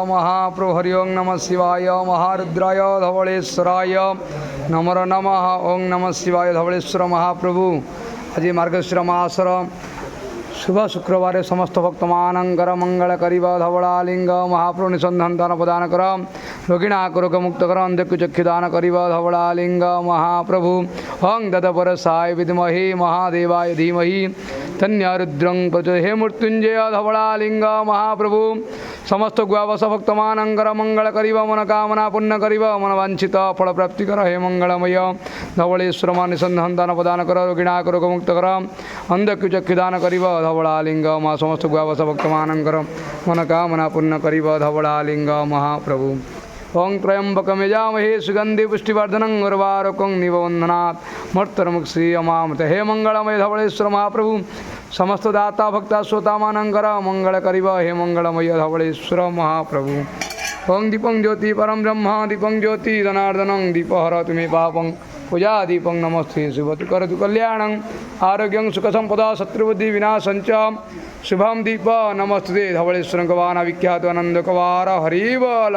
महाप्रभु हरि ओं नमः शिवाय महारुद्राय धवलेश्वराय नमो नमः ओं नमः शिवाय धवलेश्वर महाप्रभु। आज मार्गशीर मासर शुभ शुक्रवार समस्त भक्तमानंकर मंगल करिब धवलालिंग महाप्रभु निसंधान दान प्रदान कर रोगिणा रोग मुक्त कर अंधकु चक्षुदान करिब धवलालिंग महाप्रभु। ओं ददपर साय विद्महे महादेवाय धीमहि तन्य रुद्रं प्रचोदयात्। हे मृत्युंजय धवलालिंग महाप्रभु समस्त गुआवस भक्तमानंकर मंगल करिब मन कामना पुण्य करिब मन वांछित फल प्राप्ति कर। हे मंगलमय धवलेश्वर मा निसंधान दान प्रदान कर रोगिणा रोग मुक्त कर अंधकु चक्षुदान करिब धवलालिंग मा समस्त गुआवस भक्तमानंकर मन कामना पुण्य करिब धवलालिंग महाप्रभु। ओं त्र्यंबकमेजामहे सुगंधि पुष्टिवर्धनं उर्वारुकं निबंधनात् मर्त्यमुक्षीयमामृत। हे मंगलमय धवलेश्वर महाप्रभु समस्त दाता भक्ता श्रोतामानंकर मंगल करिब। हे मंगलमय धवलेश्वर महाप्रभु। ओं दीपं ज्योति परम ब्रह्म दीपं ज्योति धनार्दनं दीपहरतु मे पापं पूजा दीपं नमस्ते शुभतु करतु कल्याणं आरोग्यं सुख संपदा शत्रुबुद्धि विनाशं च शुभम दीप नमस्ते धवलेश्वर गवाना विख्यात आनंद कवार हरिबल।